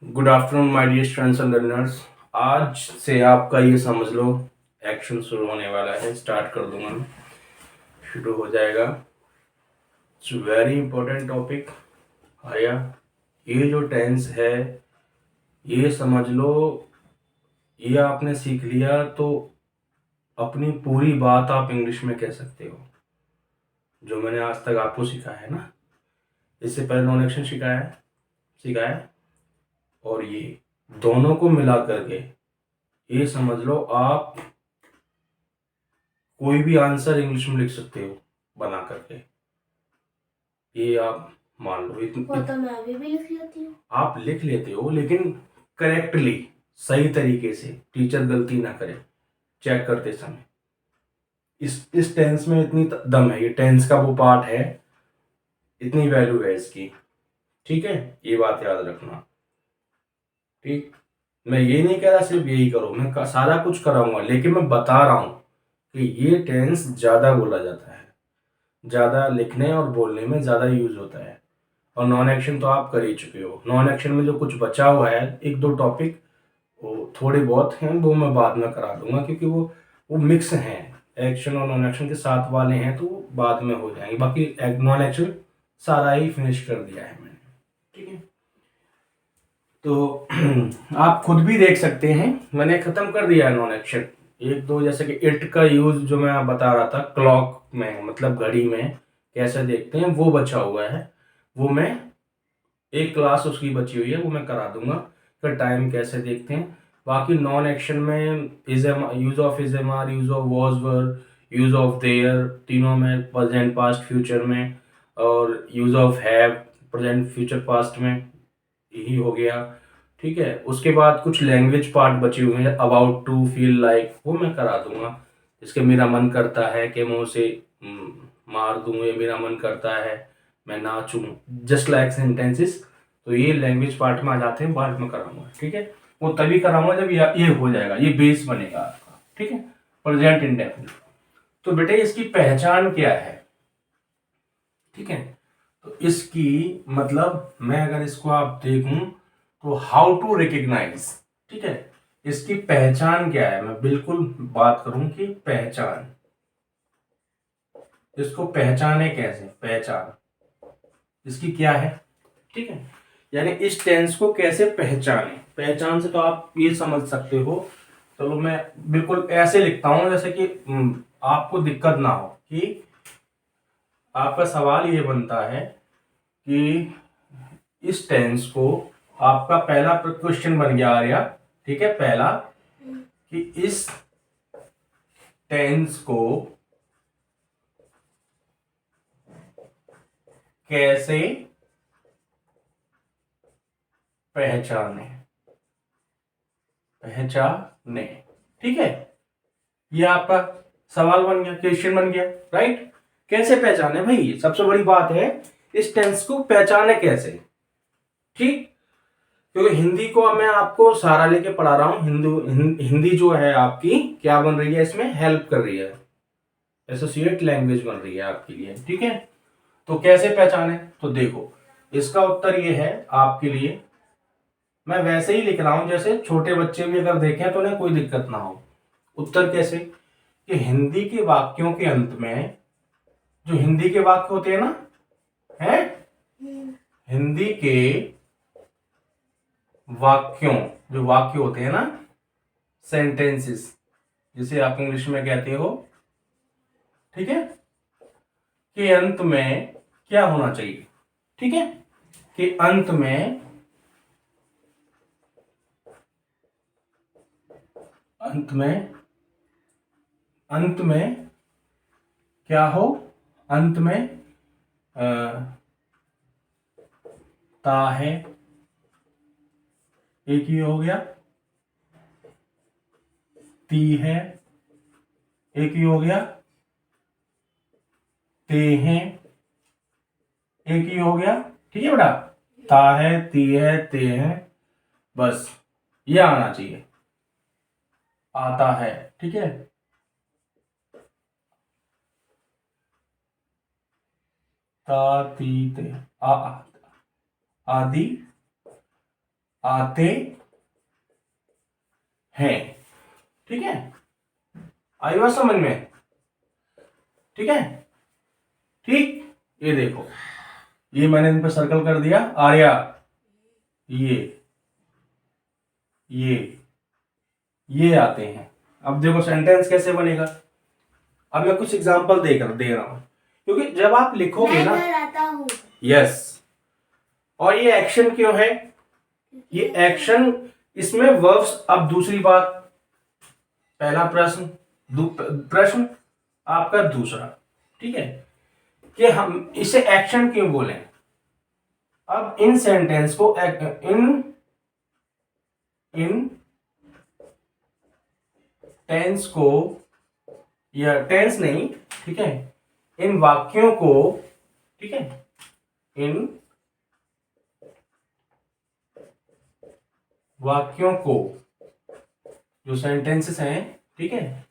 Good afternoon my dear students and learners. आज से आपका ये समझ लो एक्शन शुरू होने वाला है। स्टार्ट कर दूंगा मैं, शुरू हो जाएगा। इट्स वेरी इंपॉर्टेंट टॉपिक आया। ये जो टेंस है, ये समझ लो, ये आपने सीख लिया तो अपनी पूरी बात आप इंग्लिश में कह सकते हो। जो मैंने आज तक आपको सिखाया है ना, इससे पहले नॉन एक्शन सिखाया और ये दोनों को मिला करके ये समझ लो आप कोई भी आंसर इंग्लिश में लिख सकते हो बना करके। ये आप मान लो वो तो मैं अभी भी लिख लेती हूँ। आप लिख लेते हो, लेकिन करेक्टली, सही तरीके से, टीचर गलती ना करे चेक करते समय। इस टेंस में इतनी दम है, ये टेंस का वो पार्ट है, इतनी वैल्यू है इसकी। ठीक है, ये बात याद रखना। ठीक, मैं ये नहीं कह रहा सिर्फ यही करो, मैं सारा कुछ कराऊंगा, लेकिन मैं बता रहा हूं कि ये टेंस ज्यादा बोला जाता है, ज़्यादा लिखने और बोलने में ज़्यादा यूज होता है। और नॉन एक्शन तो आप कर ही चुके हो। नॉन एक्शन में जो कुछ बचा हुआ है, एक दो टॉपिक वो थोड़े बहुत हैं, वो मैं बाद में करा दूंगा, क्योंकि वो मिक्स हैं। एक्शन और नॉन एक्शन के साथ वाले हैं, तो वो बाद में हो जाएंगे। बाकी नॉन एक्शन सारा ही फिनिश कर दिया है मैंने। ठीक है, तो आप खुद भी देख सकते हैं, मैंने ख़त्म कर दिया है नॉन एक्शन। एक दो जैसे कि इट का यूज जो मैं बता रहा था, क्लॉक में मतलब घड़ी में कैसे देखते हैं, वो बचा हुआ है। वो मैं एक क्लास उसकी बची हुई है, वो मैं करा दूंगा फिर टाइम कैसे देखते हैं। बाकी नॉन एक्शन में is am use of is am are, use of was were, use of there, तीनों में प्रेजेंट पास्ट फ्यूचर में, और use of have present future past में, यही हो गया। ठीक है, उसके बाद कुछ लैंग्वेज पार्ट बचे हुए हैं, अबाउट टू, फील लाइक, वो मैं करा दूंगा। इसके मेरा मन करता है कि मैं उसे मार दूं, या मेरा मन करता है मैं नाचूं, जस्ट लाइक सेंटेंसेस। तो ये लैंग्वेज पार्ट में आ जाते हैं, बाद में कराऊंगा। ठीक है, वो तभी कराऊंगा जब ये हो जाएगा, ये बेस बनेगा आपका। ठीक है, प्रेजेंट इंडेफिनिट। तो बेटे इसकी पहचान क्या है? ठीक है, तो इसकी मतलब मैं अगर इसको आप देखूं तो हाउ टू रिकग्नाइज। ठीक है, इसकी पहचान क्या है, मैं बिल्कुल बात करूं कि पहचान, इसको पहचाने कैसे, पहचान इसकी क्या है। ठीक है, यानी इस टेंस को कैसे पहचाने। पहचान से तो आप ये समझ सकते हो। चलो मैं बिल्कुल ऐसे लिखता हूं जैसे कि आपको दिक्कत ना हो, कि आपका सवाल ये बनता है कि इस टेंस को, आपका पहला क्वेश्चन बन गया आर्या। ठीक है, पहला कि इस टेंस को कैसे पहचाने, पहचाने। ठीक है, ये आपका सवाल बन गया, क्वेश्चन बन गया। राइट, कैसे पहचाने भाई, सबसे बड़ी बात है इस टेंस को पहचाने कैसे। ठीक, क्योंकि हिंदी को अब मैं आपको सहारा लेके पढ़ा रहा हूं। हिंदी जो है आपकी क्या बन रही है, इसमें हेल्प कर रही है, एसोसिएट लैंग्वेज बन रही है आपके लिए। ठीक है, तो कैसे पहचाने, तो देखो इसका उत्तर ये है आपके लिए। मैं वैसे ही लिख रहा हूं जैसे छोटे बच्चे भी अगर देखें तो उन्हें कोई दिक्कत ना हो। उत्तर कैसे, कि हिंदी के वाक्यों के अंत में, जो हिंदी के वाक्य होते हैं ना, है हिंदी के वाक्यों, जो वाक्य होते हैं ना, सेंटेंसेस, जिसे आप इंग्लिश में कहते हो, ठीक है, के अंत में क्या होना चाहिए। ठीक है, कि अंत में, अंत में, अंत में क्या हो, अंत में अ, ता है, एक ही हो गया, ती है, एक ही हो गया, ते हैं, एक ही हो गया। ठीक है बेटा, ता है, ती है, ते है, बस ये आना चाहिए, आता है। ठीक है, ता ती ते, आ, आदि, आते हैं। ठीक है, आई बात समझ में? ठीक है, ठीक। ये देखो, ये मैंने इन पे सर्कल कर दिया। आर्या, ये ये आते हैं। अब देखो सेंटेंस कैसे बनेगा। अब मैं कुछ एग्जांपल दे रहा हूं, क्योंकि जब आप लिखोगे मैं ना। घर आता हूँ। यस। और ये एक्शन क्यों है? ये एक्शन, इसमें वर्ब्स। अब दूसरी बात, पहला प्रश्न, प्रश्न आपका दूसरा। ठीक है, कि हम इसे एक्शन क्यों बोले। अब इन सेंटेंस को इन टेंस को, या टेंस नहीं, ठीक है, इन वाक्यों को, ठीक है, इन वाक्यों को, जो सेंटेंसेस हैं, ठीक है,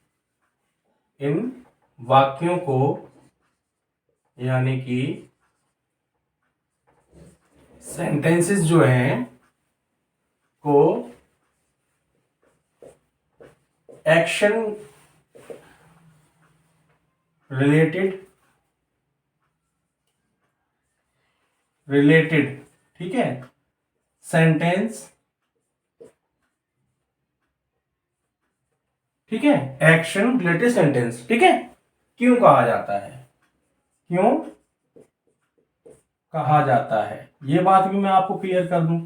इन वाक्यों को, यानी कि सेंटेंसेस जो हैं को एक्शन रिलेटेड, ठीक है, सेंटेंस, ठीक है, एक्शन रिलेटेड सेंटेंस, ठीक है, क्यों कहा जाता है, क्यों कहा जाता है, ये बात भी मैं आपको क्लियर कर दूं।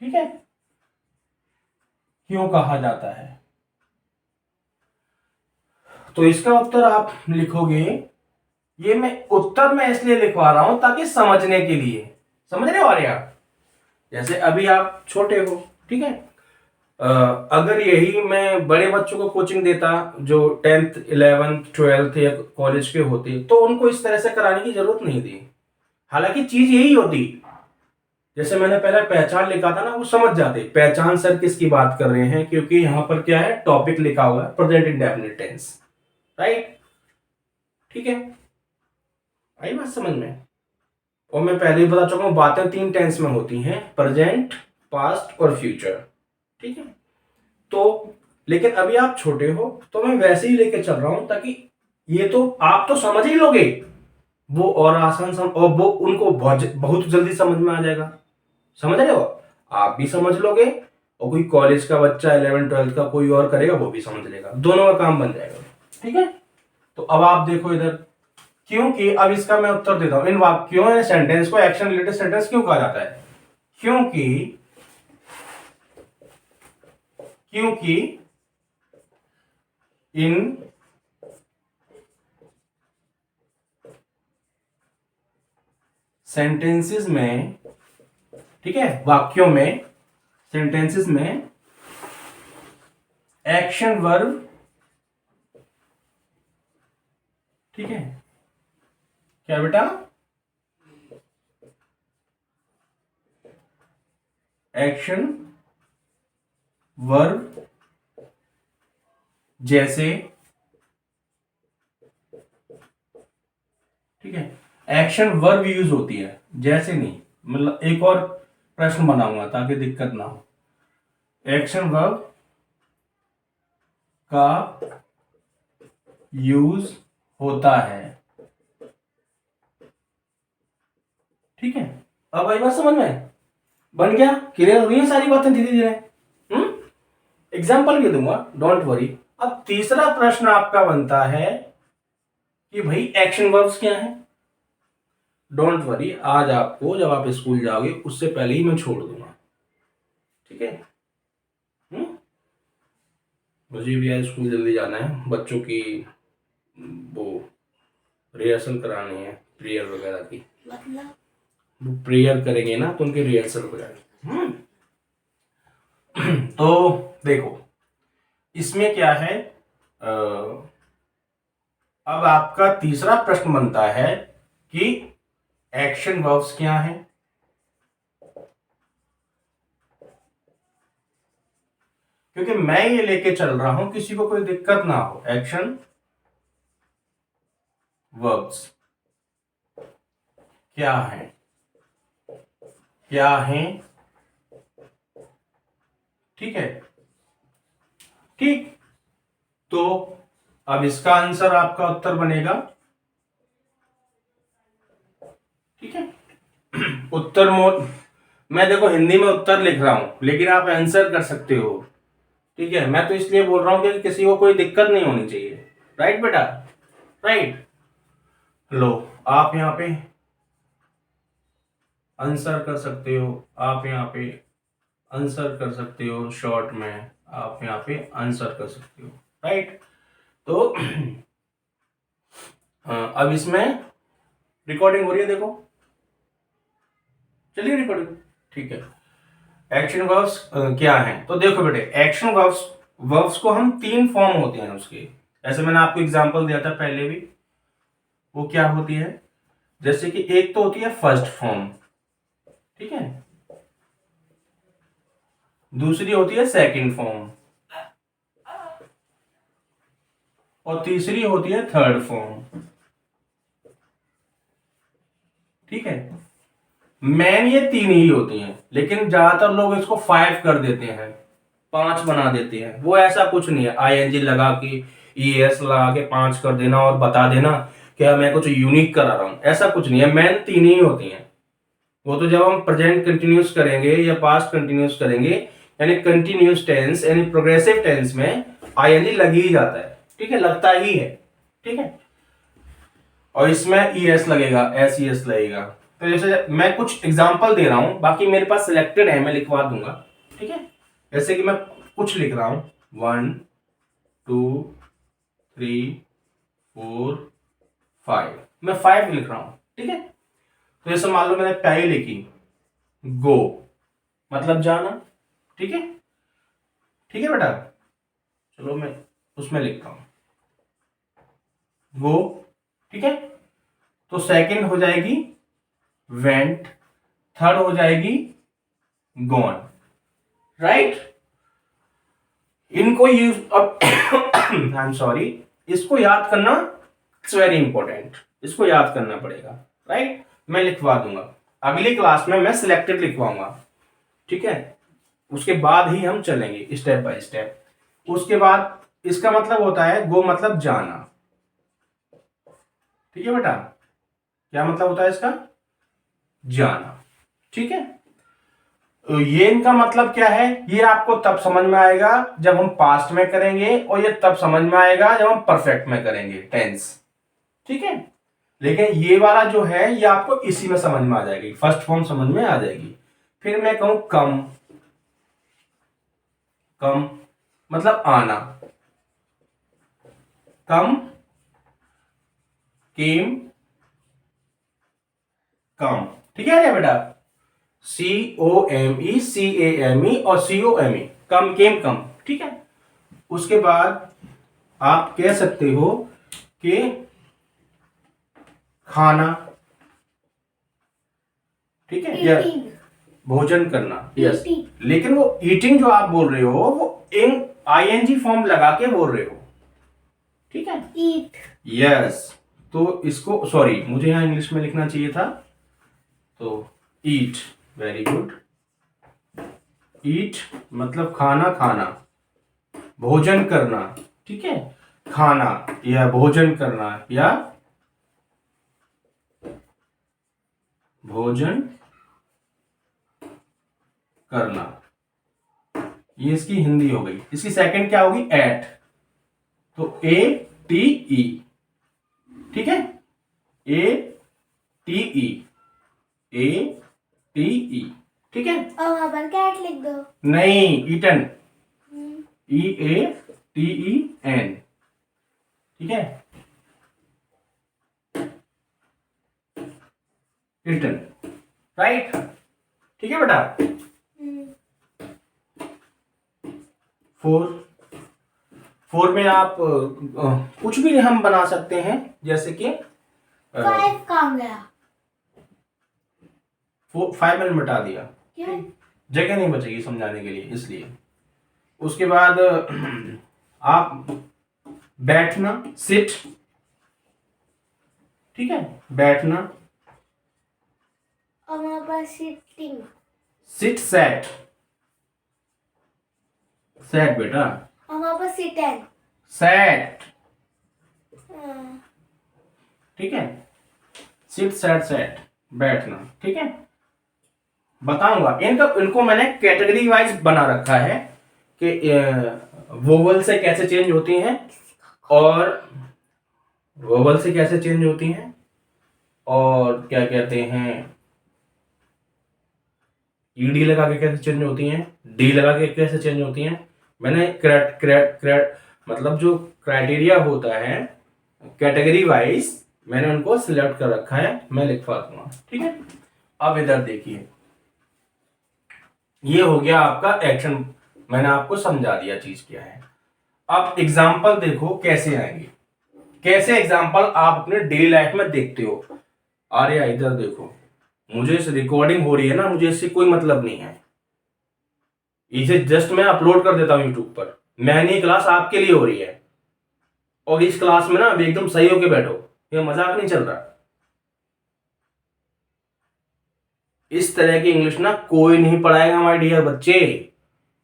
ठीक है, क्यों कहा जाता है, तो इसका उत्तर आप लिखोगे। ये मैं उत्तर में इसलिए लिखवा रहा हूं ताकि समझने के लिए, समझ रहे हो आर्या? जैसे अभी आप छोटे हो, ठीक है, अगर यही मैं बड़े बच्चों को कोचिंग देता जो 10th 11th 12th या कॉलेज के होते, तो उनको इस तरह से कराने की जरूरत नहीं थी। हालांकि चीज यही होती, जैसे मैंने पहले पहचान लिखा था ना, वो समझ जाते पहचान सर किसकी बात कर रहे हैं, क्योंकि यहां पर क्या है, टॉपिक लिखा हुआ है प्रेजेंट इंडेफिनिट टेंस, राइट? ठीक है, आई बात समझ में? और मैं पहले ही बता चुका हूं, बातें 3 टेंस में होती हैं, प्रेजेंट, पास्ट और फ्यूचर। ठीक है, तो लेकिन अभी आप छोटे हो तो मैं वैसे ही लेके चल रहा हूं, ताकि ये तो आप तो समझ ही लोगे, वो और आसान और वो उनको बहुत जल्दी समझ में आ जाएगा। समझ रहे हो? आप भी समझ लोगे, और कोई कॉलेज का बच्चा 11 12 का कोई और करेगा, वो भी समझ लेगा, दोनों का काम बन जाएगा। ठीक है, तो अब आप देखो इधर, क्योंकि अब इसका मैं उत्तर देता हूं, इन वाक्यों या सेंटेंस को एक्शन रिलेटेड सेंटेंस क्यों कहा जाता है? क्योंकि क्योंकि इन सेंटेंसेस में, ठीक है, वाक्यों में, सेंटेंसेस में एक्शन वर्ब, ठीक है, क्या बेटा, एक्शन वर्ब जैसे, ठीक है, एक्शन वर्ब यूज होती है, जैसे नहीं, मतलब एक और प्रश्न बनाऊंगा ताकि दिक्कत ना हो। एक्शन वर्ब का यूज होता है। ठीक है, अब आई बात समझ में? बन गया? क्लियर हो रही है सारी बातें धीरे धीरे? एग्जाम्पल भी दूंगा, डोंट वरी। अब तीसरा प्रश्न आपका बनता है कि भाई एक्शन वर्ब्स क्या है। डोंट वरी, आज आपको जब आप स्कूल जाओगे उससे पहले ही मैं छोड़ दूंगा। ठीक है, मुझे भी आज स्कूल जल्दी जाना है, बच्चों की वो रिहर्सल करानी है, प्रेयर वगैरह की, मतलब वो प्रेयर करेंगे ना, तो उनकी रिहर्सल वगैरह। तो देखो, इसमें क्या है, अब आपका तीसरा प्रश्न बनता है कि एक्शन वर्ब्स क्या हैं। क्योंकि मैं ये लेके चल रहा हूं, किसी को कोई दिक्कत ना हो, एक्शन वर्ब्स क्या है। क्या हैं, ठीक है। ठीक, तो अब इसका आंसर आपका उत्तर बनेगा, ठीक है। उत्तर मोड, मैं देखो हिंदी में उत्तर लिख रहा हूं लेकिन आप आंसर कर सकते हो, ठीक है। मैं तो इसलिए बोल रहा हूं कि किसी को कोई दिक्कत नहीं होनी चाहिए, राइट बेटा, राइट। लो, आप यहाँ पे आंसर कर सकते हो, आप यहाँ पे आंसर कर सकते हो, शॉर्ट में आप यहाँ पे आंसर कर सकते हो, राइट। तो अब इसमें रिकॉर्डिंग हो रही है, देखो, चलिए रिकॉर्डिंग, ठीक है। एक्शन वर्ब्स क्या हैं, तो देखो बेटे, एक्शन वर्ब्स, वर्ब्स को हम 3 फॉर्म होते हैं उसके, ऐसे मैंने आपको एग्जांपल दिया था पहले भी। वो क्या होती है, जैसे कि एक तो होती है फर्स्ट फॉर्म, ठीक है, दूसरी होती है सेकंड फॉर्म, और तीसरी होती है थर्ड फॉर्म, ठीक है। मेन ये 3 ही होती हैं, लेकिन ज्यादातर लोग इसको 5 कर देते हैं, 5 बना देते हैं। वो ऐसा कुछ नहीं है, आईएनजी लगा के, ईएस लगा के 5 कर देना और बता देना क्या मैं कुछ यूनिक करा रहा हूं, ऐसा कुछ नहीं है। मेन 3 ही होती हैं। वो तो जब हम प्रेजेंट कंटिन्यूस करेंगे या पास्ट कंटिन्यूस करेंगे, यानी कंटिन्यूस टेंस यानी प्रोग्रेसिव टेंस में आईएनजी लग ही जाता है, ठीक है, लगता ही है, ठीक है। और इसमें ईएस लगेगा, एसईएस लगेगा। तो जैसे मैं कुछ एग्जांपल दे रहा हूं, बाकी मेरे पास सिलेक्टेड है, मैं लिखवा दूंगा, ठीक है। जैसे कि मैं कुछ लिख रहा हूं, 1 2 3 4 5, मैं 5 लिख रहा हूं, ठीक है। तो जैसे मान लो मैंने पहले लिखी गो, मतलब जाना, ठीक है, ठीक है बेटा। चलो मैं उसमें लिखता हूं गो, ठीक है। तो सेकंड हो जाएगी वेंट, थर्ड हो जाएगी गॉन, राइट। इनको यूज, अब आई एम सॉरी, इसको याद करना इट्स वेरी इंपॉर्टेंट, इसको याद करना पड़ेगा, राइट। मैं लिखवा दूंगा, अगली क्लास में मैं सिलेक्टेड लिखवाऊंगा, ठीक है। उसके बाद ही हम चलेंगे स्टेप बाय स्टेप। उसके बाद इसका मतलब होता है गो, मतलब जाना, ठीक है बेटा। क्या मतलब होता है इसका, जाना, ठीक है। तो ये इनका मतलब क्या है, ये आपको तब समझ में आएगा जब हम पास्ट में करेंगे, और ये तब समझ में आएगा जब हम परफेक्ट में करेंगे, टेंस, ठीक है। लेकिन ये वाला जो है ये आपको इसी में समझ में आ जाएगी, फर्स्ट फॉर्म समझ में आ जाएगी। फिर मैं कहूं कम, कम मतलब आना, कम, केम, कम, ठीक है बेटा। COME, CAME और COME, कम, केम, कम, ठीक है। उसके बाद आप कह सकते हो कि खाना, ठीक है, या Eating. भोजन करना, यस। Eating. लेकिन वो ईटिंग जो आप बोल रहे हो वो इन ING फॉर्म लगा के बोल रहे हो, ठीक है, Eat. यस। तो इसको, सॉरी, मुझे यहां इंग्लिश में लिखना चाहिए था, तो ईट, वेरी गुड। ईट मतलब खाना, खाना, भोजन करना, ठीक है, खाना या भोजन करना या भोजन करना, ये इसकी हिंदी हो गई। इसकी सेकंड क्या होगी, एट, तो ATE, ठीक है, ATE, ATE, ठीक है। और वहां पर कैट लिख दो। नहीं, ईटन, EATEN, ठीक है, ईटन, राइट, ठीक है बेटा। 4 में आप कुछ भी हम बना सकते हैं, जैसे कि 5 कहाँ गया? 5 मैंने मिटा दिया, क्यों? जगह नहीं बचेगी समझाने के लिए, इसलिए। उसके बाद आप बैठना, सिट, ठीक है, बैठना, और वहां पर sitting. सिट सैट, सैट बेटा, और वहाँ पर sit. सैट, हाँ, ठीक है। सिट सैट सैट, बैठना, ठीक है। बताऊंगा इनको मैंने कैटेगरी वाइज बना रखा है कि वोवल से कैसे चेंज होती हैं और वोवल से कैसे चेंज होती हैं और क्या कहते हैं ईडी लगा के कैसे चेंज होती हैं, डी लगा के कैसे चेंज होती हैं। मैंने मतलब जो क्राइटेरिया होता है कैटेगरी वाइज मैंने उनको सिलेक्ट कर रखा है, मैं लिखवा दूंगा, ठीक है। अब इधर देखिए, ये हो गया आपका एक्शन, मैंने आपको समझा दिया चीज क्या है। अब एग्जाम्पल देखो कैसे आएंगे, कैसे एग्जाम्पल आप अपने डेली लाइफ में देखते हो। अरे इधर देखो, मुझे इस रिकॉर्डिंग हो रही है ना, मुझे इससे कोई मतलब नहीं है, इसे जस्ट मैं अपलोड कर देता हूं यूट्यूब पर। मैंने क्लास आपके लिए हो रही है और इस क्लास में ना अभी एकदम सही होके बैठो, ये मजाक नहीं चल रहा। इस तरह की इंग्लिश ना कोई नहीं पढ़ाएगा माय डियर बच्चे,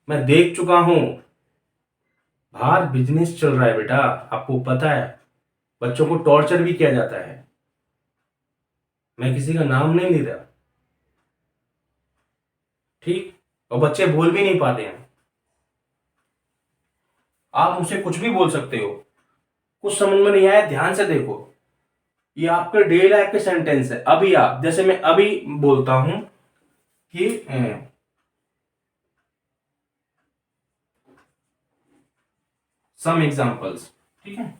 मैं देख चुका हूं। बाहर बिजनेस चल रहा है बेटा, आपको पता है, बच्चों को टॉर्चर भी किया जाता है। मैं किसी का नाम नहीं ले रहा, ठीक, और बच्चे बोल भी नहीं पाते हैं। आप मुझसे कुछ भी बोल सकते हो, कुछ समझ में नहीं आया ध्यान से देखो, ये आपके डेली लाइफ के सेंटेंस है। अभी आप जैसे मैं अभी बोलता हूं कि सम एग्जांपल्स, ठीक है,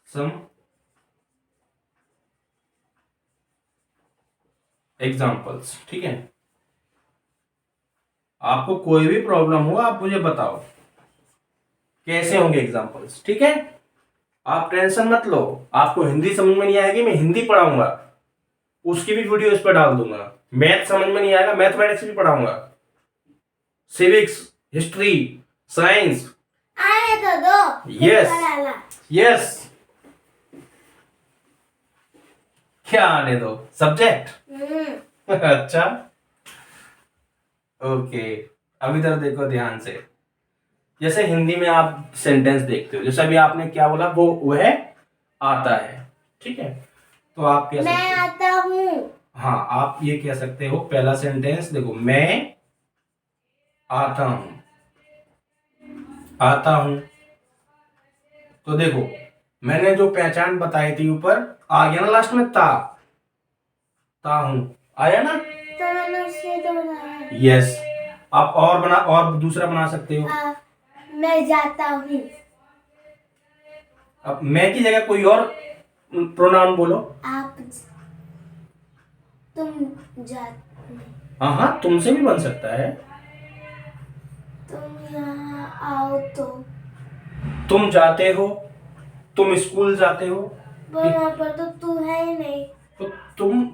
सम एग्जांपल्स, ठीक है। आपको कोई भी प्रॉब्लम हो आप मुझे बताओ कैसे होंगे एग्जांपल्स, ठीक है। आप टेंशन मत लो, आपको हिंदी समझ में नहीं आएगी, मैं हिंदी पढ़ाऊंगा, उसकी भी वीडियो इस पर डाल दूंगा। मैथ समझ में नहीं आएगा, मैथमेटिक्स भी पढ़ाऊंगा, सिविक्स, हिस्ट्री, साइंस। आने तो दो। यस यस, क्या आने दो, सब्जेक्ट। अच्छा ओके, अब इधर देखो ध्यान से। जैसे हिंदी में आप सेंटेंस देखते हो, जैसे अभी आपने क्या बोला, वो वह आता है, ठीक है। तो आप कह सकते मैं हो, आता हूँ। हाँ आप ये कह सकते हो, पहला सेंटेंस देखो, मैं आता हूं, आता हूं। तो देखो मैंने जो पहचान बताई थी ऊपर, आ गया ना लास्ट में, ता हूं, आया ना। तो मैंने उससे तो बनाया। यस, आप और बना, और दूसरा बना सकते हो। मैं जाता हूँ। अब मैं की जगह कोई और प्रोनाउन बोलो। आप, तुम जाते, हाँ हाँ, तुमसे भी बन सकता है। तुम यहाँ आओ तो। तुम जाते हो, तुम स्कूल जाते हो, पर वहाँ पर तो तू है ही नहीं। तो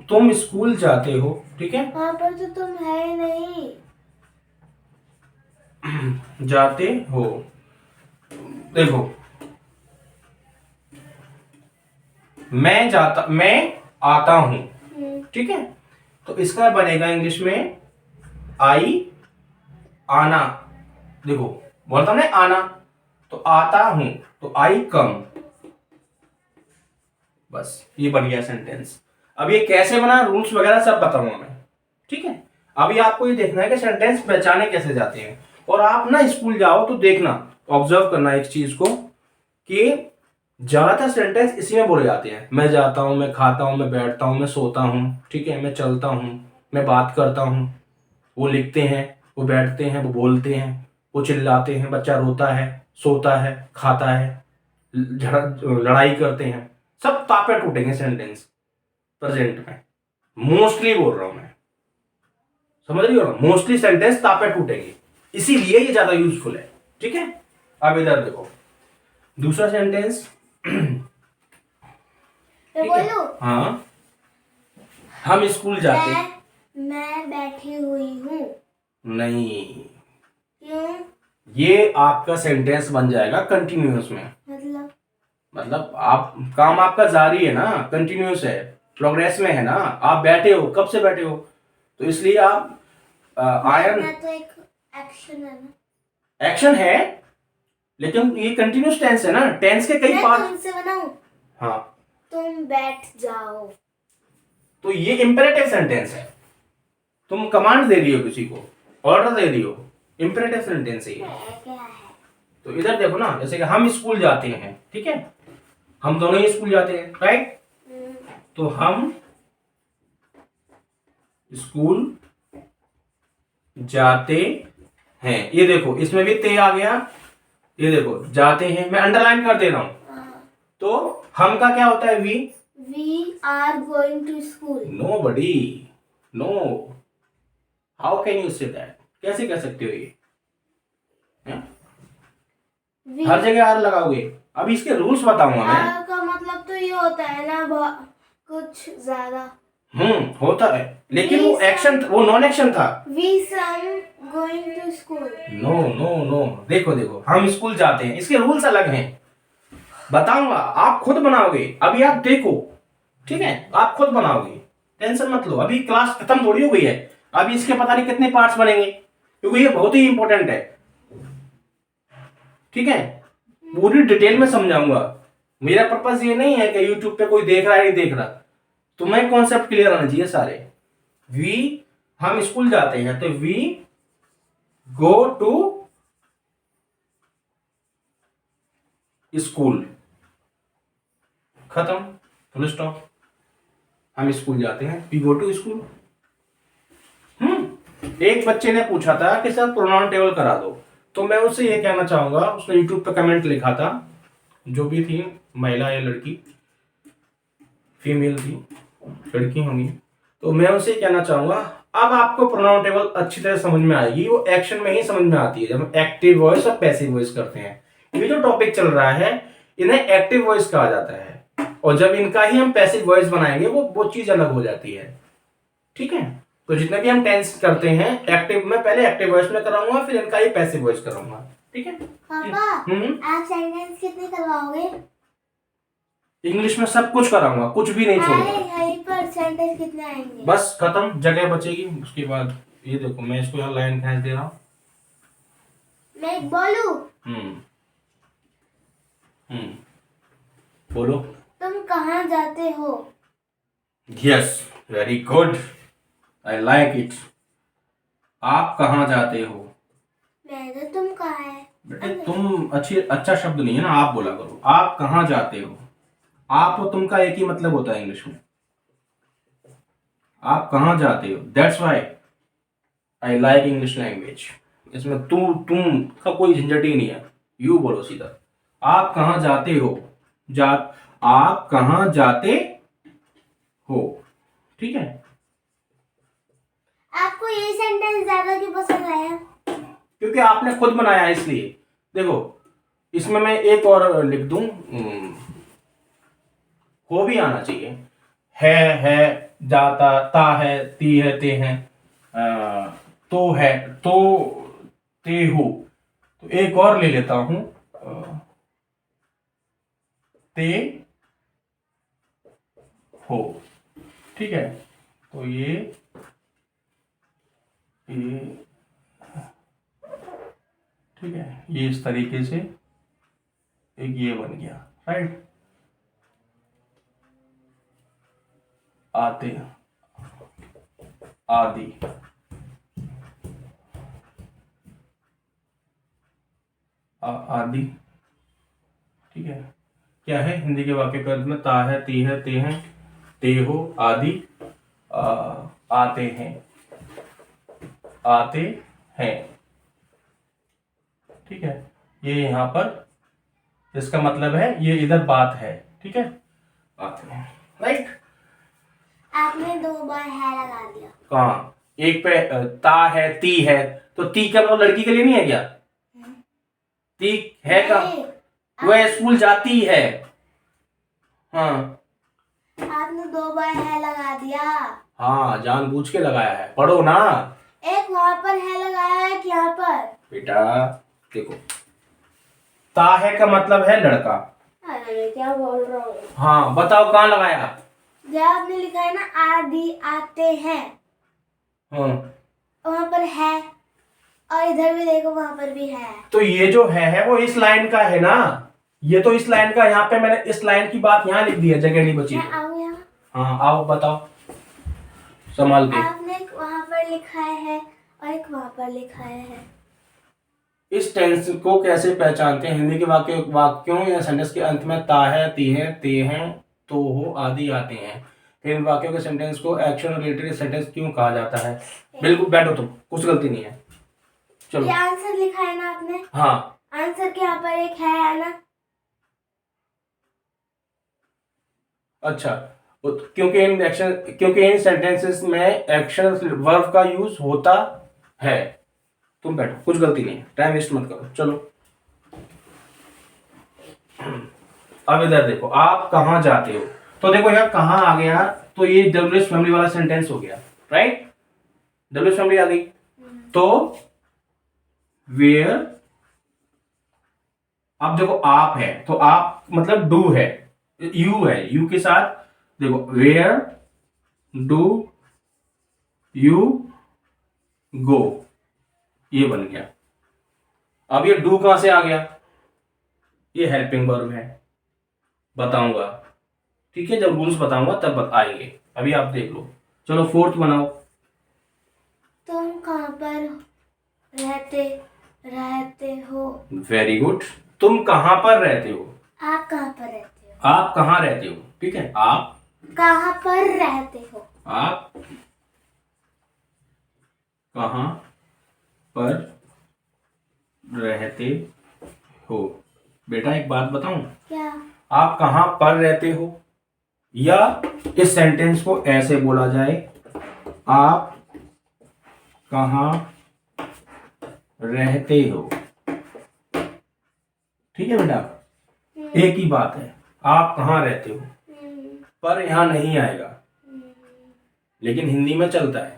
तुम स्कूल जाते हो, ठीक है। वहाँ पर तो तुम है ही नहीं। जाते हो, देखो मैं आता हूं, ठीक है। तो इसका बनेगा इंग्लिश में आई, आना। देखो बोलता ना आना, तो आता हूं, तो आई कम, बस ये बन गया सेंटेंस। अब ये कैसे बना, रूल्स वगैरह सब बताऊंगा मैं, ठीक है। अभी आपको ये देखना है कि सेंटेंस पहचाने कैसे जाते हैं। और आप ना स्कूल जाओ तो देखना, ऑब्जर्व करना एक चीज को, कि ज्यादातर सेंटेंस इसी में बोले जाते हैं। मैं जाता हूं, मैं खाता हूं, मैं बैठता हूं, मैं सोता हूं, ठीक है, मैं चलता हूं, मैं बात करता हूं। वो लिखते हैं, वो बैठते हैं, वो बोलते हैं, वो चिल्लाते हैं, बच्चा रोता है, सोता है, खाता है, लड़ाई करते हैं, सब तापे टूटेंगे सेंटेंस प्रेजेंट में। मोस्टली बोल रहा हूं मैं, समझ रही हो ना, मोस्टली सेंटेंस तापे टूटेंगे, इसीलिए ये ज्यादा यूजफुल है, ठीक है। अब इधर देखो दूसरा सेंटेंस। मैं बोलूं? हाँ, हम स्कूल जाते हैं। मैं बैठी हुई हूँ। नहीं, क्यों? ये आपका सेंटेंस बन जाएगा कंटिन्यूअस में, मतलब आप काम आपका जारी है ना, कंटिन्यूअस है, प्रोग्रेस में है ना, आप बैठे हो, कब से बैठे हो, तो इसलिए आप आयन बैठना तो एक एक्शन है ना। एक्शन है, लेकिन ये कंटिन्यूस टेंस है ना, टेंस के कई मैं पार्ट। तुमसे बनाऊं, हाँ, तुम बैठ जाओ। तो ये इंपेरेटिव सेंटेंस है, तुम कमांड दे रही हो किसी को, ऑर्डर दे रही हो, इंपेरेटिव सेंटेंस है ये। क्या है? तो इधर देखो ना, जैसे कि हम स्कूल जाते हैं, ठीक है, हम दोनों ही स्कूल जाते हैं, राइट। तो हम स्कूल जाते हैं, ये देखो इसमें भी ते आ गया, ये देखो जाते हैं, मैं अंडरलाइन कर दे रहा हूं। तो हम का क्या होता है, we are going to school. Nobody, no, how can you say that, कैसे कह सकते हो ये, हैं? हर जगह आर लगाओगे, अब इसके रूल्स बताऊंगा मैं। आर का मतलब तो ये होता है ना, कुछ ज्यादा। होता है, लेकिन वो एक्शन, वो नॉन एक्शन था। We some going to school. No no no, देखो देखो, हम स्कूल जाते हैं, इसके रूल्स अलग हैं, बताऊंगा, आप खुद बनाओगे, अभी आप देखो, ठीक है, आप खुद बनाओगे, टेंशन मत लो, अभी क्लास खत्म थोड़ी हो गई है, अभी इसके पता नहीं कितने पार्ट्स बनेंगे, क्योंकि ये बहुत ही इंपॉर्टेंट है, ठीक है, पूरी डिटेल में समझाऊंगा। मेरा पर्पस ये नहीं है कि यूट्यूब पे कोई देख रहा है नहीं देख रहा, तुम्हें कॉन्सेप्ट क्लियर आना चाहिए सारे। वी, हम स्कूल जाते हैं, तो वी गो टू स्कूल, खत्म, फुल स्टॉप, हम स्कूल जाते हैं, वी गो टू स्कूल। एक बच्चे ने पूछा था कि सर प्रोनाउन टेबल करा दो, तो मैं उससे ये कहना चाहूंगा, उसने यूट्यूब पे कमेंट लिखा था, जो भी थी, महिला या लड़की, फीमेल थी, लड़की होंगी, तो मैं उसे कहना चाहूंगा, अब आपको प्रोनाउन टेबल अच्छी तरह समझ में आएगी, वो एक्शन में ही समझ में आती है, जब हम एक्टिव वॉइस और पैसिव वॉइस करते हैं। ये जो टॉपिक चल रहा है, इन्हें एक्टिव वॉइस कहा जाता है, और जब इनका ही हम पैसिव वॉइस बनाएंगे, वो चीज अलग हो जाती है, ठीक है। तो जितने भी हम टेंस करते हैं, एक्टिव में पहले एक्टिव वॉइस में कराऊंगा, फिर इनका ही पैसिव वॉइस कराऊंगा, ठीक है। पापा, आप सेंटेंस कितने करवाओगे? इंग्लिश में सब कुछ कराऊंगा, कुछ भी नहीं छोड़ूंगा। यहीं पर सेंटेंस कितने आएंगे? बस खत्म, जगह बचेगी उसके बाद। ये देखो, मैं इसको यहाँ लाइन खींच दे रहा हूँ, मैं एक बोलूं? बोलो। तुम कहाँ जाते हो? Yes, very good, I like it. आप कहाँ जाते हो? मैं तो तुम कहाँ है? बेटे तुम अच्छा शब्द नहीं है ना, आप बोला करो, आप कहाँ जाते हो। आप और तुम का एक ही मतलब होता है इंग्लिश में, आप कहाँ जाते हो, that's why I like English language. इसमें तुम का कोई झंझट ही नहीं है, यू बोलो सीधा, आप कहाँ जाते हो, आप कहाँ जाते हो, ठीक है। आपको ये सेंटेंस ज्यादा क्यों पसंद आया? क्योंकि आपने खुद बनाया है, इसलिए। देखो इसमें मैं एक और लिख दूं, हो भी आना चाहिए, है, जाता, ता है, ती है, ते हैं, तो है, तो, ते हो, तो एक और ले लेता हूं, ते हो, ठीक है। तो ये ठीक है, ये इस तरीके से एक ये बन गया, राइट। आते, आदि, आदि, ठीक है। क्या है हिंदी के वाक्य का अर्थ में, ता है, ती है, ते हैं, ते हो, आदि, आते हैं, आते हैं, ठीक है। ये यहाँ पर इसका मतलब है, ये इधर बात है, ठीक है, आते हैं, राइट। आपने 2 बार है लगा दिया। कहाँ, एक पे ता है, ती है, तो ती का मतलब लड़की के लिए नहीं है क्या, ती है का, वह स्कूल जाती है, हाँ। आपने 2 बार है लगा दिया। हाँ, जानबूझ के लगाया है, पढ़ो ना। एक वहां पर है लगाया है, यहाँ पर। बेटा देखो, ता है का मतलब है लड़का। अरे मैं क्या बोल रहा हूँ? हाँ बताओ, कहाँ लगाया? जो आपने लिखा है ना, आदि आते हैं, हाँ, वहां पर है, और इधर भी देखो वहां पर भी है। तो ये जो है वो इस लाइन का है ना, ये तो इस लाइन का, यहाँ पे मैंने इस लाइन की बात यहाँ लिख दी है, जगह नहीं बची मैं तो। आऊँ यहाँ? हाँ आओ, बताओ संभाल के। आपने एक वहां पर लिखा है और एक वहां पर लिखा है। इस टेंस को कैसे पहचानते हैं? हिंदी के वाक्यों या सेंटेंस के अंत में ता है, ती है, ते हैं, तो हो आदि आते हैं। फिर इन वाक्यों के सेंटेंस को एक्शन रिलेटेड सेंटेंस क्यों कहा जाता है? बिल्कुल, बैठो तुम, कुछ गलती नहीं है। चलो, ये आंसर लिखा है ना आपने? हाँ, आंसर के यहाँ पर एक है ना? अच्छा, क्योंकि इन सेंटेंसेस में एक्शन वर्ब का यूज होता है। तुम बैठो, कुछ गलती नहीं है, टाइम वेस्ट मत करो। चलो, अब इधर देखो, आप कहाँ जाते हो, तो देखो यहाँ कहाँ आ गया, तो ये डब्ल्यूएस फैमिली वाला सेंटेंस हो गया, राइट? डब्ल्यूएस फैमिली आ गई, तो वेयर, अब देखो आप है, तो आप मतलब डू है, यू है, यू के साथ देखो, वेयर डू यू गो, ये बन गया। अब ये डू कहां से आ गया? ये हेल्पिंग वर्ब है, बताऊंगा, ठीक है, जब रूल्स बताऊंगा तब आएंगे, अभी आप देख लो। चलो, फोर्थ बनाओ। तुम कहाँ पर रहते हो? वेरी गुड, तुम कहां पर रहते हो? आप कहाँ पर रहते हो? आप कहां रहते हो, ठीक है, आप कहाँ पर रहते हो? आप कहां पर रहते हो? बेटा एक बात बताऊं, क्या? आप कहां पर रहते हो, या इस सेंटेंस को ऐसे बोला जाए, आप कहां रहते हो, ठीक है बेटा, एक ही बात है, आप कहां रहते हो, पर यहां नहीं आएगा, लेकिन हिंदी में चलता है।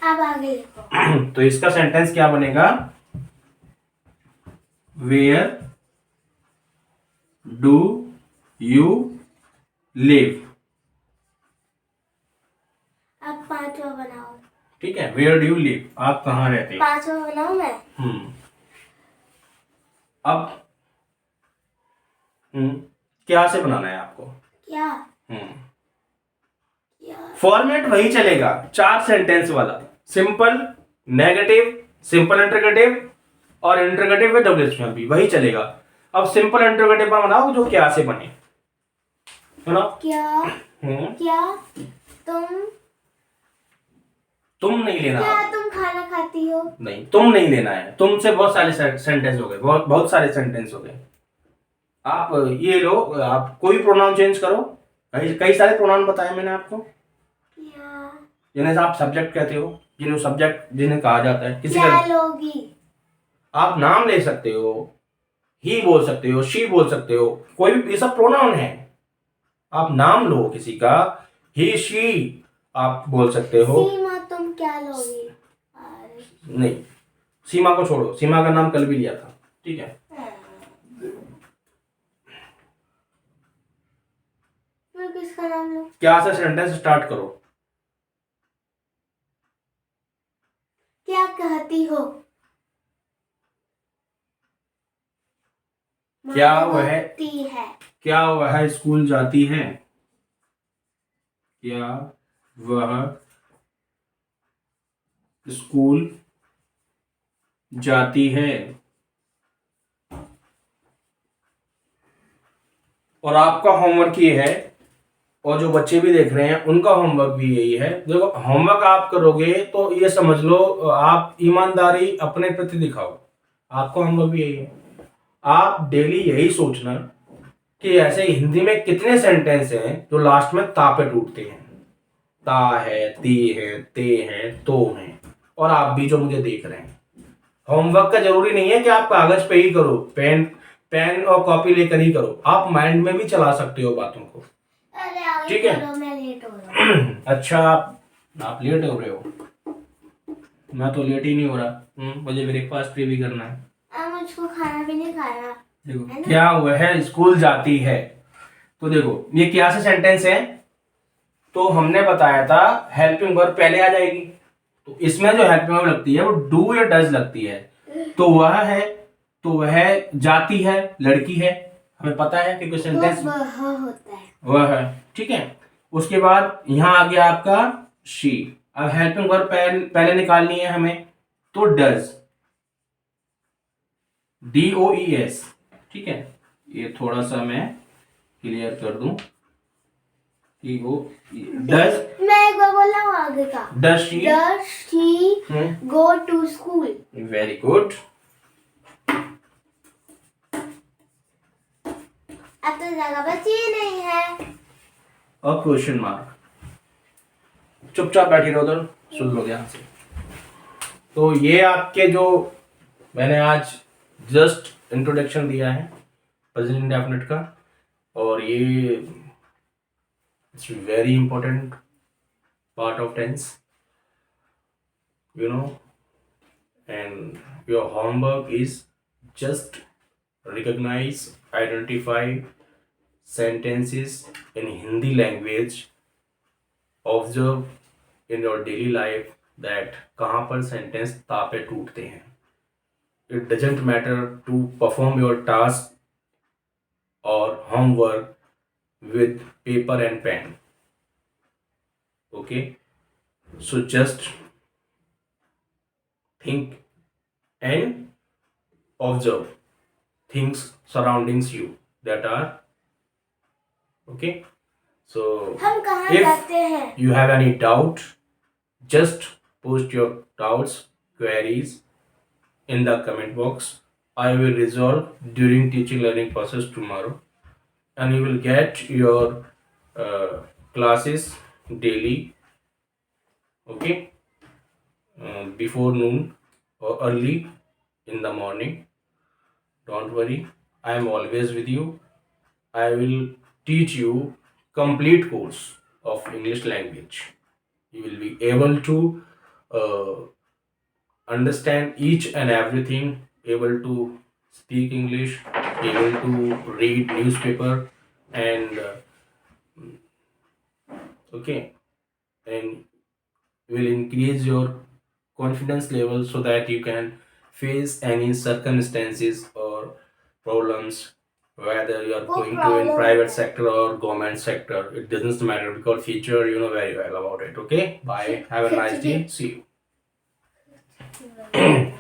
अब आगे लिखो। तो इसका सेंटेंस क्या बनेगा? Where do you live. अब पांचवा बनाओ। ठीक है, वेयर डू यू लिव, आप कहाँ रहते हो। पांचवा बनाओ मैं। अब क्या से बनाना है आपको? क्या? फॉर्मेट वही चलेगा, 4 सेंटेंस वाला, सिंपल, नेगेटिव, सिंपल इंटरोगेटिव और इंटरोगेटिव विद डब्ल्यूएच में भी वही चलेगा। अब सिंपल इंटरोगेटिव में बनाओ जो क्या से बने, बनाओ। क्या? क्या तुम नहीं लेना, क्या तुम खाना खाती हो? नहीं, तुम नहीं लेना है, तुमसे बहुत सारे सेंटेंस हो गए, बहुत सारे सेंटेंस हो गए। आप ये लो, आप कोई प्रोनाउन चेंज करो, कई सारे प्रोनाउन बताए मैंने आपको, जिन्हें आप सब्जेक्ट कहते हो, जिन्हें सब्जेक्ट जिन्हें कहा जाता है, किसी क्या लोगी? आप नाम ले सकते हो, ही बोल सकते हो, शी बोल सकते हो, कोई भी, ये सब प्रोनाउन है। आप नाम लो किसी का, ही शी आप बोल सकते हो। सीमा तुम क्या लोगी? नहीं, सीमा को छोड़ो, सीमा का नाम कल भी लिया था, ठीक है। मैं किसका नाम लूं? क्या से सेंटेंस स्टार्ट करो। क्या कहती हो? क्या वह स्कूल जाती है? क्या वह स्कूल जाती है? और आपका होमवर्क ये है, और जो बच्चे भी देख रहे हैं उनका होमवर्क भी यही है। देखो, होमवर्क आप करोगे तो ये समझ लो आप ईमानदारी अपने प्रति दिखाओ, आपका होमवर्क भी यही है। आप डेली यही सोचना कि ऐसे हिंदी में कितने सेंटेंस हैं जो लास्ट में ता पे टूटते हैं। ता है, ती है, ते है, तो हैं। और आप भी जो मुझे देख रहे हैं, होमवर्क का जरूरी नहीं है कि आप कागज पे ही करो, पेन और कॉपी लेकर ही करो, आप माइंड में भी चला सकते हो बातों को, ठीक है। मैं लेट हो रहा हूं। अच्छा, आप लेट हो रहे हो, मैं तो लेट ही नहीं हो रहा। मुझे ब्रेकफास्ट भी करना है। मुझको खाना भी नहीं खाना। देखो, क्या हुआ है, स्कूल जाती है, तो देखो ये क्या से सेंटेंस है, तो हमने बताया था हेल्पिंग वर्ब पहले आ जाएगी, तो इसमें जो हेल्पिंग वर्ब लगती है वो डू या डज लगती है, तो वह जाती है, लड़की है, हमें पता है कि कोई सेंटेंस वह होता है। वह है, ठीक है। उसके बाद यहाँ आ गया आपका शी। अब हेल्पिंग वर्ब पहले निकालनी है हमें, तो डज, DOES, ठीक है। ये थोड़ा सा मैं क्लियर कर दूं, डज, मैं एक बार बोल रहा हूँ आगे का। Does she go to school. Very good. अब तो जगह बची ही नहीं है। और क्वेश्चन मार्क, चुपचाप बैठी रहो उधर, सुन लो ध्यान से। तो ये आपके जो मैंने आज जस्ट इंट्रोडक्शन दिया है प्रेजेंट इंडेफिनिट का, और ये it's very important part of tense, you know, and your homework is just recognize, identify sentences in Hindi language, observe in your daily life that कहाँ पर सेंटेंस तापे टूटते हैं. It doesn't matter to perform your task or homework with paper and pen. Okay, so just think and observe things surroundings you that are okay. So हम कहाँ if जाते हैं? you have any doubt, just post your doubts, queries in the comment box. I will resolve during teaching learning process tomorrow, and you will get your classes daily, okay, before noon or early in the morning. Don't worry, I am always with you. I will teach you complete course of English language. You will be able to uh, understand each and everything, able to speak English, able to read newspaper, and okay, and will increase your confidence level so that you can face any circumstances or problems, whether you are going to in private sector or government sector. It doesn't matter, because future you know very well about it. Okay, bye, have a nice day, see you.